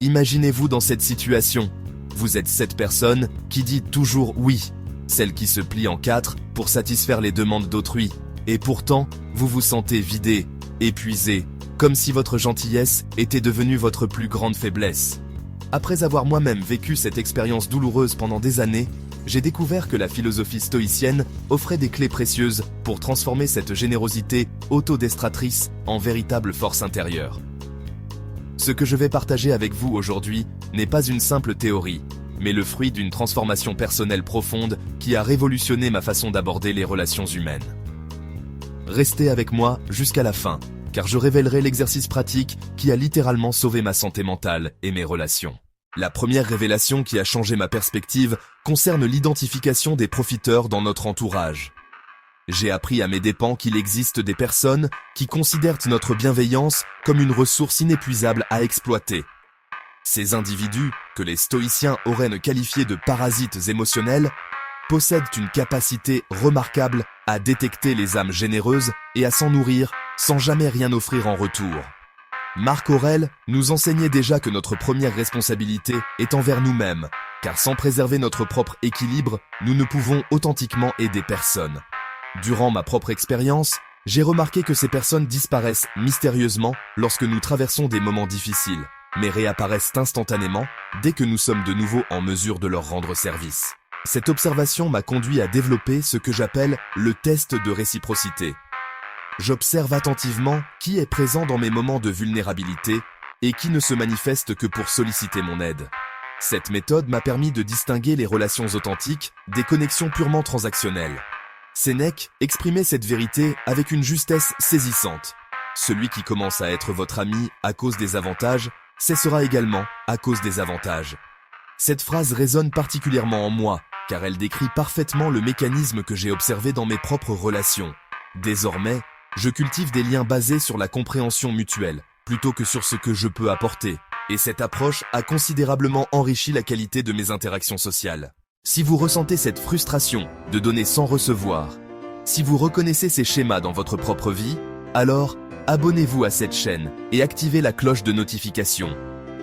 Imaginez-vous dans cette situation. Vous êtes cette personne qui dit toujours oui, celle qui se plie en quatre pour satisfaire les demandes d'autrui. Et pourtant, vous vous sentez vidé, épuisé, comme si votre gentillesse était devenue votre plus grande faiblesse. Après avoir moi-même vécu cette expérience douloureuse pendant des années, j'ai découvert que la philosophie stoïcienne offrait des clés précieuses pour transformer cette générosité autodestructrice en véritable force intérieure. Ce que je vais partager avec vous aujourd'hui n'est pas une simple théorie, mais le fruit d'une transformation personnelle profonde qui a révolutionné ma façon d'aborder les relations humaines. Restez avec moi jusqu'à la fin, car je révélerai l'exercice pratique qui a littéralement sauvé ma santé mentale et mes relations. La première révélation qui a changé ma perspective concerne l'identification des profiteurs dans notre entourage. J'ai appris à mes dépens qu'il existe des personnes qui considèrent notre bienveillance comme une ressource inépuisable à exploiter. Ces individus, que les stoïciens auraient qualifiés de parasites émotionnels, possèdent une capacité remarquable à détecter les âmes généreuses et à s'en nourrir sans jamais rien offrir en retour. Marc Aurèle nous enseignait déjà que notre première responsabilité est envers nous-mêmes, car sans préserver notre propre équilibre, nous ne pouvons authentiquement aider personne. Durant ma propre expérience, j'ai remarqué que ces personnes disparaissent mystérieusement lorsque nous traversons des moments difficiles, mais réapparaissent instantanément dès que nous sommes de nouveau en mesure de leur rendre service. Cette observation m'a conduit à développer ce que j'appelle le test de réciprocité. J'observe attentivement qui est présent dans mes moments de vulnérabilité et qui ne se manifeste que pour solliciter mon aide. Cette méthode m'a permis de distinguer les relations authentiques des connexions purement transactionnelles. Sénèque exprimait cette vérité avec une justesse saisissante. Celui qui commence à être votre ami à cause des avantages cessera également à cause des avantages. Cette phrase résonne particulièrement en moi, car elle décrit parfaitement le mécanisme que j'ai observé dans mes propres relations. Désormais, je cultive des liens basés sur la compréhension mutuelle, plutôt que sur ce que je peux apporter, et cette approche a considérablement enrichi la qualité de mes interactions sociales. Si vous ressentez cette frustration de donner sans recevoir, si vous reconnaissez ces schémas dans votre propre vie, alors abonnez-vous à cette chaîne et activez la cloche de notification.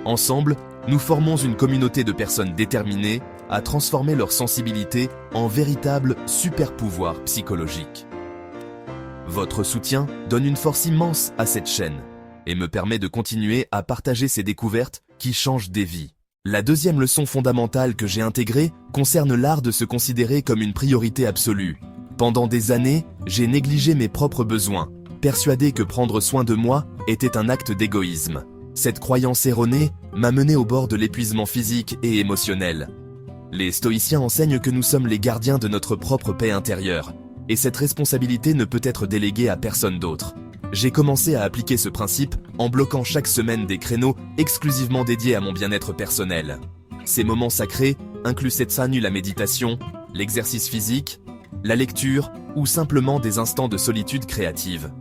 Ensemble, nous formons une communauté de personnes déterminées à transformer leur sensibilité en véritable super-pouvoir psychologique. Votre soutien donne une force immense à cette chaîne et me permet de continuer à partager ces découvertes qui changent des vies. La deuxième leçon fondamentale que j'ai intégrée concerne l'art de se considérer comme une priorité absolue. Pendant des années, j'ai négligé mes propres besoins, persuadé que prendre soin de moi était un acte d'égoïsme. Cette croyance erronée m'a mené au bord de l'épuisement physique et émotionnel. Les stoïciens enseignent que nous sommes les gardiens de notre propre paix intérieure, et cette responsabilité ne peut être déléguée à personne d'autre. J'ai commencé à appliquer ce principe en bloquant chaque semaine des créneaux exclusivement dédiés à mon bien-être personnel. Ces moments sacrés incluent la méditation, l'exercice physique, la lecture ou simplement des instants de solitude créative.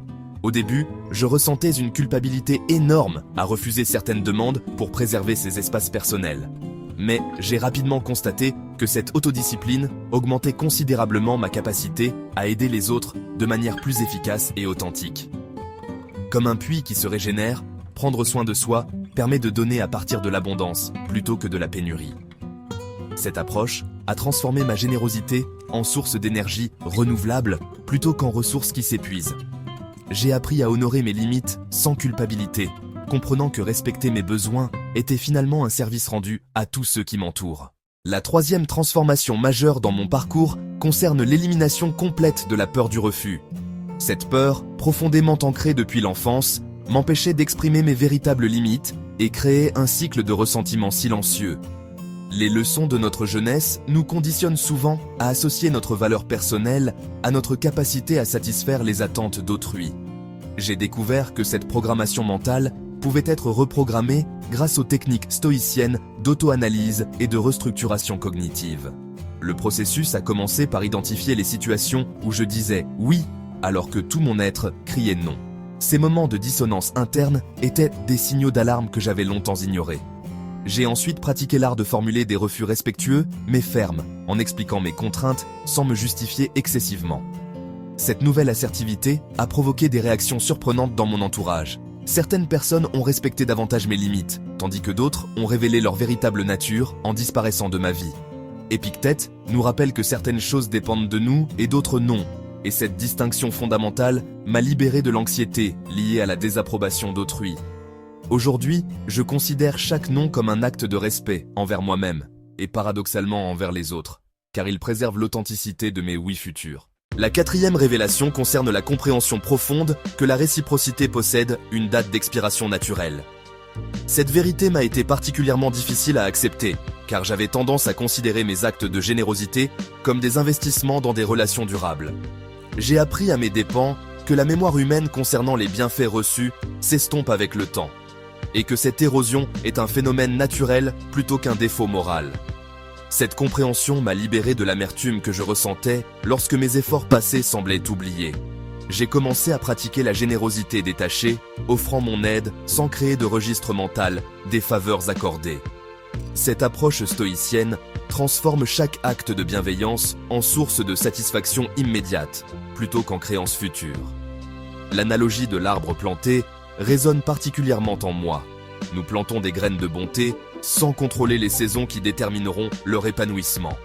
Au début, je ressentais une culpabilité énorme à refuser certaines demandes pour préserver ces espaces personnels. Mais j'ai rapidement constaté que cette autodiscipline augmentait considérablement ma capacité à aider les autres de manière plus efficace et authentique. Comme un puits qui se régénère, prendre soin de soi permet de donner à partir de l'abondance plutôt que de la pénurie. Cette approche a transformé ma générosité en source d'énergie renouvelable plutôt qu'en ressource qui s'épuise. J'ai appris à honorer mes limites sans culpabilité, comprenant que respecter mes besoins était finalement un service rendu à tous ceux qui m'entourent. La troisième transformation majeure dans mon parcours concerne l'élimination complète de la peur du refus. Cette peur, profondément ancrée depuis l'enfance, m'empêchait d'exprimer mes véritables limites et créait un cycle de ressentiment silencieux. Les leçons de notre jeunesse nous conditionnent souvent à associer notre valeur personnelle à notre capacité à satisfaire les attentes d'autrui. J'ai découvert que cette programmation mentale pouvait être reprogrammée grâce aux techniques stoïciennes d'auto-analyse et de restructuration cognitive. Le processus a commencé par identifier les situations où je disais « oui » alors que tout mon être criait « non ». Ces moments de dissonance interne étaient des signaux d'alarme que j'avais longtemps ignorés. J'ai ensuite pratiqué l'art de formuler des refus respectueux, mais fermes, en expliquant mes contraintes sans me justifier excessivement. Cette nouvelle assertivité a provoqué des réactions surprenantes dans mon entourage. Certaines personnes ont respecté davantage mes limites, tandis que d'autres ont révélé leur véritable nature en disparaissant de ma vie. Épictète nous rappelle que certaines choses dépendent de nous et d'autres non, et cette distinction fondamentale m'a libéré de l'anxiété liée à la désapprobation d'autrui. Aujourd'hui, je considère chaque non comme un acte de respect envers moi-même, et paradoxalement envers les autres, car il préserve l'authenticité de mes oui futurs. La quatrième révélation concerne la compréhension profonde que la réciprocité possède une date d'expiration naturelle. Cette vérité m'a été particulièrement difficile à accepter, car j'avais tendance à considérer mes actes de générosité comme des investissements dans des relations durables. J'ai appris à mes dépens que la mémoire humaine concernant les bienfaits reçus s'estompe avec le temps, et que cette érosion est un phénomène naturel plutôt qu'un défaut moral. Cette compréhension m'a libéré de l'amertume que je ressentais lorsque mes efforts passés semblaient oubliés. J'ai commencé à pratiquer la générosité détachée, offrant mon aide sans créer de registre mental des faveurs accordées. Cette approche stoïcienne transforme chaque acte de bienveillance en source de satisfaction immédiate, plutôt qu'en créance future. L'analogie de l'arbre planté résonne particulièrement en moi. Nous plantons des graines de bonté sans contrôler les saisons qui détermineront leur épanouissement.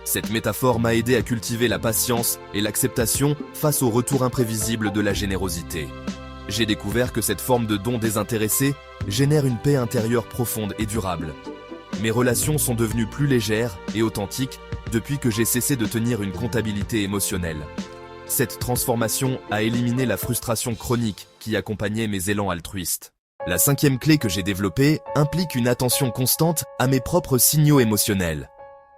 Cette métaphore m'a aidé à cultiver la patience et l'acceptation face au retour imprévisible de la générosité. J'ai découvert que cette forme de don désintéressé génère une paix intérieure profonde et durable. Mes relations sont devenues plus légères et authentiques depuis que j'ai cessé de tenir une comptabilité émotionnelle. Cette transformation a éliminé la frustration chronique qui accompagnait mes élans altruistes. La cinquième clé que j'ai développée implique une attention constante à mes propres signaux émotionnels.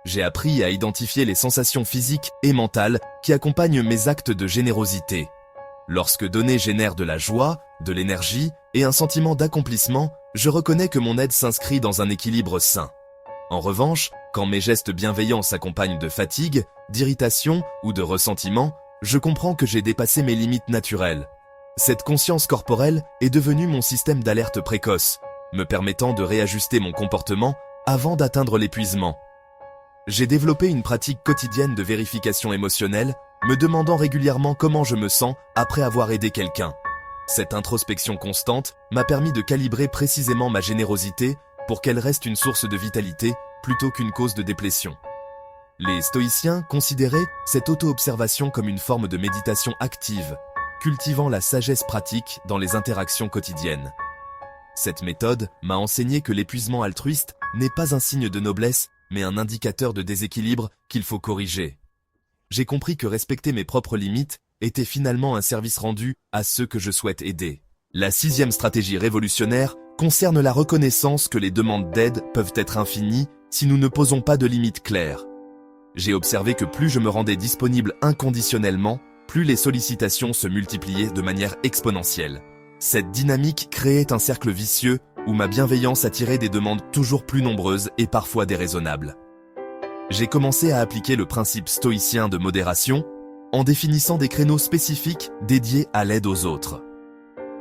J'ai appris à identifier les sensations physiques et mentales qui accompagnent mes actes de générosité. Lorsque donner génère de la joie, de l'énergie et un sentiment d'accomplissement, je reconnais que mon aide s'inscrit dans un équilibre sain. En revanche, quand mes gestes bienveillants s'accompagnent de fatigue, d'irritation ou de ressentiment, je comprends que j'ai dépassé mes limites naturelles. Cette conscience corporelle est devenue mon système d'alerte précoce, me permettant de réajuster mon comportement avant d'atteindre l'épuisement. J'ai développé une pratique quotidienne de vérification émotionnelle, me demandant régulièrement comment je me sens après avoir aidé quelqu'un. Cette introspection constante m'a permis de calibrer précisément ma générosité pour qu'elle reste une source de vitalité plutôt qu'une cause de déplétion. Les stoïciens considéraient cette auto-observation comme une forme de méditation active, cultivant la sagesse pratique dans les interactions quotidiennes. Cette méthode m'a enseigné que l'épuisement altruiste n'est pas un signe de noblesse, mais un indicateur de déséquilibre qu'il faut corriger. J'ai compris que respecter mes propres limites était finalement un service rendu à ceux que je souhaite aider. La sixième stratégie révolutionnaire concerne la reconnaissance que les demandes d'aide peuvent être infinies si nous ne posons pas de limites claires. J'ai observé que plus je me rendais disponible inconditionnellement, plus les sollicitations se multipliaient de manière exponentielle. Cette dynamique créait un cercle vicieux où ma bienveillance attirait des demandes toujours plus nombreuses et parfois déraisonnables. J'ai commencé à appliquer le principe stoïcien de modération en définissant des créneaux spécifiques dédiés à l'aide aux autres.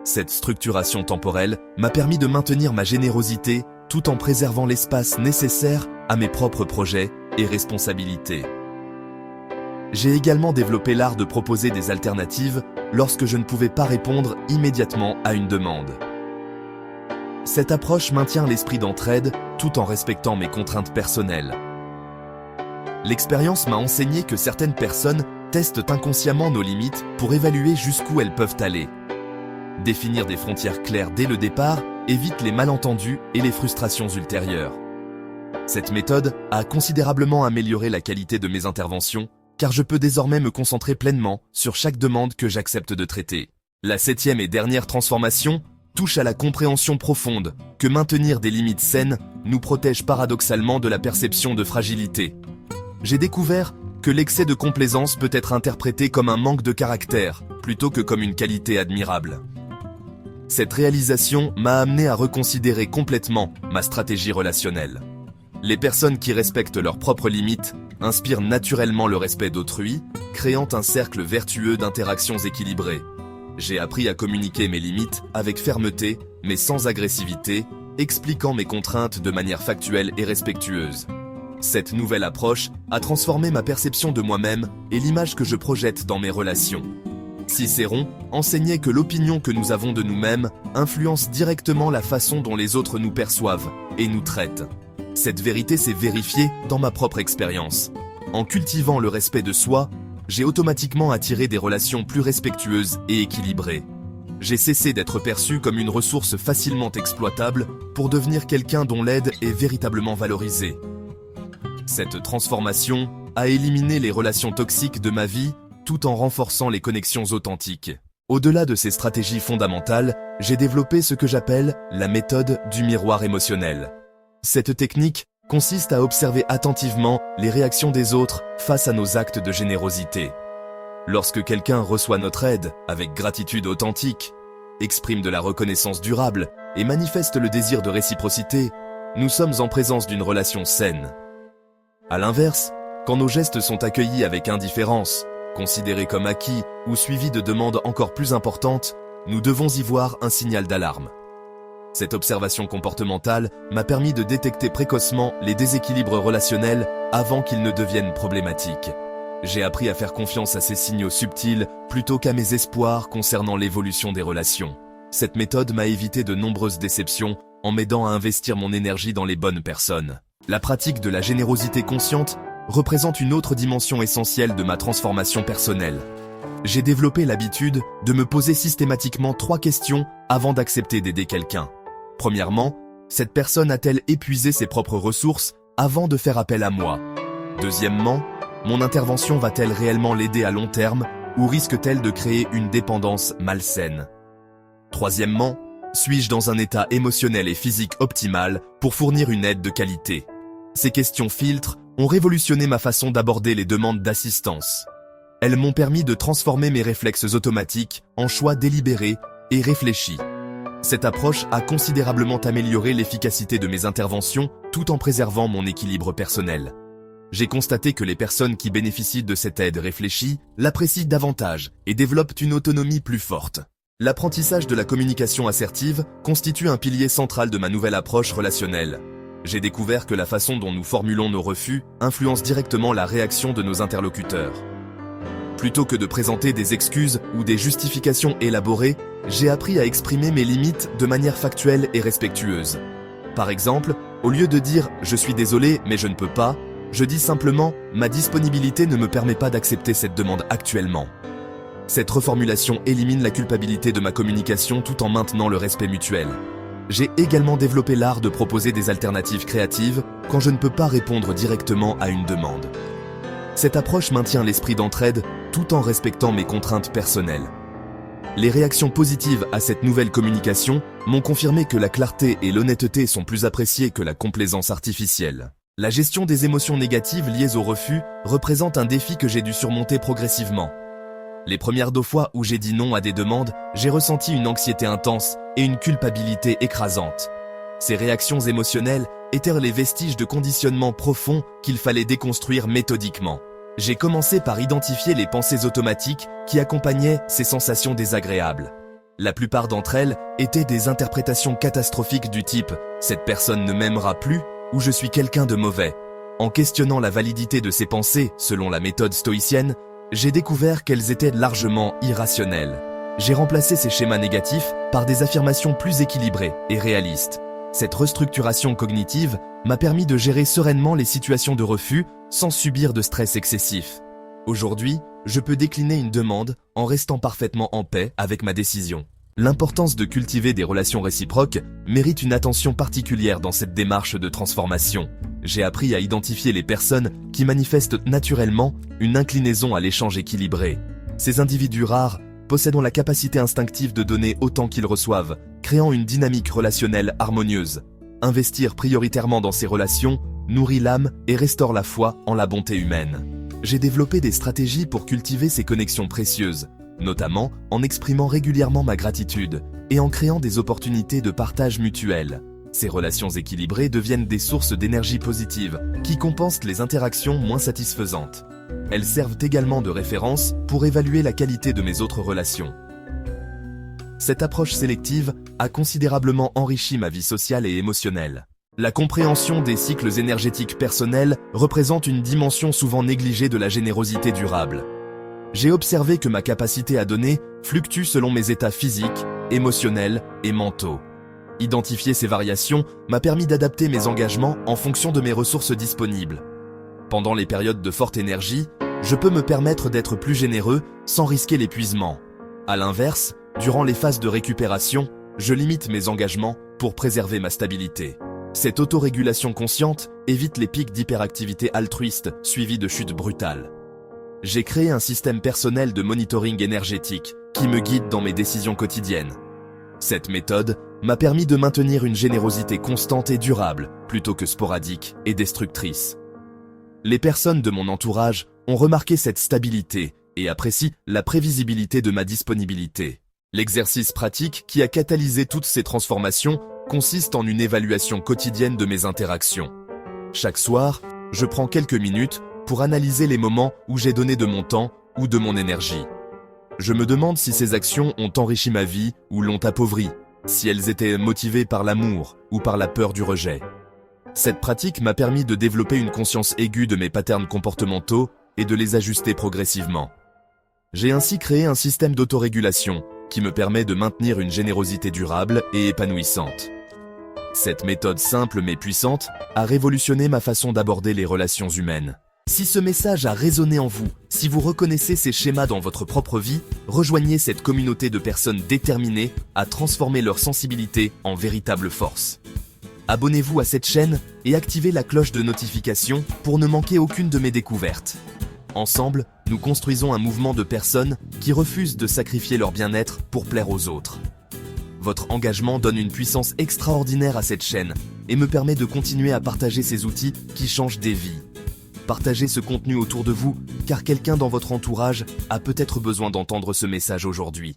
Cette structuration temporelle m'a permis de maintenir ma générosité tout en préservant l'espace nécessaire à mes propres projets et responsabilités. J'ai également développé l'art de proposer des alternatives lorsque je ne pouvais pas répondre immédiatement à une demande. Cette approche maintient l'esprit d'entraide tout en respectant mes contraintes personnelles. L'expérience m'a enseigné que certaines personnes testent inconsciemment nos limites pour évaluer jusqu'où elles peuvent aller. Définir des frontières claires dès le départ évite les malentendus et les frustrations ultérieures. Cette méthode a considérablement amélioré la qualité de mes interventions, car je peux désormais me concentrer pleinement sur chaque demande que j'accepte de traiter. La septième et dernière transformation touche à la compréhension profonde que maintenir des limites saines nous protège paradoxalement de la perception de fragilité. J'ai découvert que l'excès de complaisance peut être interprété comme un manque de caractère, plutôt que comme une qualité admirable. Cette réalisation m'a amené à reconsidérer complètement ma stratégie relationnelle. Les personnes qui respectent leurs propres limites inspirent naturellement le respect d'autrui, créant un cercle vertueux d'interactions équilibrées. J'ai appris à communiquer mes limites avec fermeté, mais sans agressivité, expliquant mes contraintes de manière factuelle et respectueuse. Cette nouvelle approche a transformé ma perception de moi-même et l'image que je projette dans mes relations. Cicéron enseignait que l'opinion que nous avons de nous-mêmes influence directement la façon dont les autres nous perçoivent et nous traitent. Cette vérité s'est vérifiée dans ma propre expérience. En cultivant le respect de soi, j'ai automatiquement attiré des relations plus respectueuses et équilibrées. J'ai cessé d'être perçu comme une ressource facilement exploitable pour devenir quelqu'un dont l'aide est véritablement valorisée. Cette transformation a éliminé les relations toxiques de ma vie tout en renforçant les connexions authentiques. Au-delà de ces stratégies fondamentales, j'ai développé ce que j'appelle la méthode du miroir émotionnel. Cette technique consiste à observer attentivement les réactions des autres face à nos actes de générosité. Lorsque quelqu'un reçoit notre aide avec gratitude authentique, exprime de la reconnaissance durable et manifeste le désir de réciprocité, nous sommes en présence d'une relation saine. À l'inverse, quand nos gestes sont accueillis avec indifférence, considérés comme acquis ou suivis de demandes encore plus importantes, nous devons y voir un signal d'alarme. Cette observation comportementale m'a permis de détecter précocement les déséquilibres relationnels avant qu'ils ne deviennent problématiques. J'ai appris à faire confiance à ces signaux subtils plutôt qu'à mes espoirs concernant l'évolution des relations. Cette méthode m'a évité de nombreuses déceptions en m'aidant à investir mon énergie dans les bonnes personnes. La pratique de la générosité consciente représente une autre dimension essentielle de ma transformation personnelle. J'ai développé l'habitude de me poser systématiquement 3 questions avant d'accepter d'aider quelqu'un. Premièrement, cette personne a-t-elle épuisé ses propres ressources avant de faire appel à moi? Deuxièmement, mon intervention va-t-elle réellement l'aider à long terme ou risque-t-elle de créer une dépendance malsaine? Troisièmement, suis-je dans un état émotionnel et physique optimal pour fournir une aide de qualité? Ces questions filtres ont révolutionné ma façon d'aborder les demandes d'assistance. Elles m'ont permis de transformer mes réflexes automatiques en choix délibérés et réfléchis. Cette approche a considérablement amélioré l'efficacité de mes interventions tout en préservant mon équilibre personnel. J'ai constaté que les personnes qui bénéficient de cette aide réfléchie l'apprécient davantage et développent une autonomie plus forte. L'apprentissage de la communication assertive constitue un pilier central de ma nouvelle approche relationnelle. J'ai découvert que la façon dont nous formulons nos refus influence directement la réaction de nos interlocuteurs. Plutôt que de présenter des excuses ou des justifications élaborées, j'ai appris à exprimer mes limites de manière factuelle et respectueuse. Par exemple, au lieu de dire « je suis désolé mais je ne peux pas », je dis simplement « ma disponibilité ne me permet pas d'accepter cette demande actuellement ». Cette reformulation élimine la culpabilité de ma communication tout en maintenant le respect mutuel. J'ai également développé l'art de proposer des alternatives créatives quand je ne peux pas répondre directement à une demande. Cette approche maintient l'esprit d'entraide tout en respectant mes contraintes personnelles. Les réactions positives à cette nouvelle communication m'ont confirmé que la clarté et l'honnêteté sont plus appréciées que la complaisance artificielle. La gestion des émotions négatives liées au refus représente un défi que j'ai dû surmonter progressivement. Les premières 2 fois où j'ai dit non à des demandes, j'ai ressenti une anxiété intense et une culpabilité écrasante. Ces réactions émotionnelles étaient les vestiges de conditionnements profonds qu'il fallait déconstruire méthodiquement. J'ai commencé par identifier les pensées automatiques qui accompagnaient ces sensations désagréables. La plupart d'entre elles étaient des interprétations catastrophiques du type « cette personne ne m'aimera plus » ou « je suis quelqu'un de mauvais ». En questionnant la validité de ces pensées selon la méthode stoïcienne, j'ai découvert qu'elles étaient largement irrationnelles. J'ai remplacé ces schémas négatifs par des affirmations plus équilibrées et réalistes. Cette restructuration cognitive m'a permis de gérer sereinement les situations de refus sans subir de stress excessif. Aujourd'hui, je peux décliner une demande en restant parfaitement en paix avec ma décision. L'importance de cultiver des relations réciproques mérite une attention particulière dans cette démarche de transformation. J'ai appris à identifier les personnes qui manifestent naturellement une inclinaison à l'échange équilibré. Ces individus rares possédent la capacité instinctive de donner autant qu'ils reçoivent, créant une dynamique relationnelle harmonieuse. Investir prioritairement dans ces relations nourrit l'âme et restaure la foi en la bonté humaine. J'ai développé des stratégies pour cultiver ces connexions précieuses, notamment en exprimant régulièrement ma gratitude et en créant des opportunités de partage mutuel. Ces relations équilibrées deviennent des sources d'énergie positive qui compensent les interactions moins satisfaisantes. Elles servent également de référence pour évaluer la qualité de mes autres relations. Cette approche sélective a considérablement enrichi ma vie sociale et émotionnelle. La compréhension des cycles énergétiques personnels représente une dimension souvent négligée de la générosité durable. J'ai observé que ma capacité à donner fluctue selon mes états physiques, émotionnels et mentaux. Identifier ces variations m'a permis d'adapter mes engagements en fonction de mes ressources disponibles. Pendant les périodes de forte énergie, je peux me permettre d'être plus généreux sans risquer l'épuisement. À l'inverse, durant les phases de récupération, je limite mes engagements pour préserver ma stabilité. Cette autorégulation consciente évite les pics d'hyperactivité altruiste suivis de chutes brutales. J'ai créé un système personnel de monitoring énergétique qui me guide dans mes décisions quotidiennes. Cette méthode m'a permis de maintenir une générosité constante et durable, plutôt que sporadique et destructrice. Les personnes de mon entourage ont remarqué cette stabilité et apprécient la prévisibilité de ma disponibilité. L'exercice pratique qui a catalysé toutes ces transformations consiste en une évaluation quotidienne de mes interactions. Chaque soir, je prends quelques minutes pour analyser les moments où j'ai donné de mon temps ou de mon énergie. Je me demande si ces actions ont enrichi ma vie ou l'ont appauvrie, si elles étaient motivées par l'amour ou par la peur du rejet. Cette pratique m'a permis de développer une conscience aiguë de mes patterns comportementaux et de les ajuster progressivement. J'ai ainsi créé un système d'autorégulation qui me permet de maintenir une générosité durable et épanouissante. Cette méthode simple mais puissante a révolutionné ma façon d'aborder les relations humaines. Si ce message a résonné en vous, si vous reconnaissez ces schémas dans votre propre vie, rejoignez cette communauté de personnes déterminées à transformer leur sensibilité en véritable force. Abonnez-vous à cette chaîne et activez la cloche de notification pour ne manquer aucune de mes découvertes. Ensemble, nous construisons un mouvement de personnes qui refusent de sacrifier leur bien-être pour plaire aux autres. Votre engagement donne une puissance extraordinaire à cette chaîne et me permet de continuer à partager ces outils qui changent des vies. Partagez ce contenu autour de vous, car quelqu'un dans votre entourage a peut-être besoin d'entendre ce message aujourd'hui.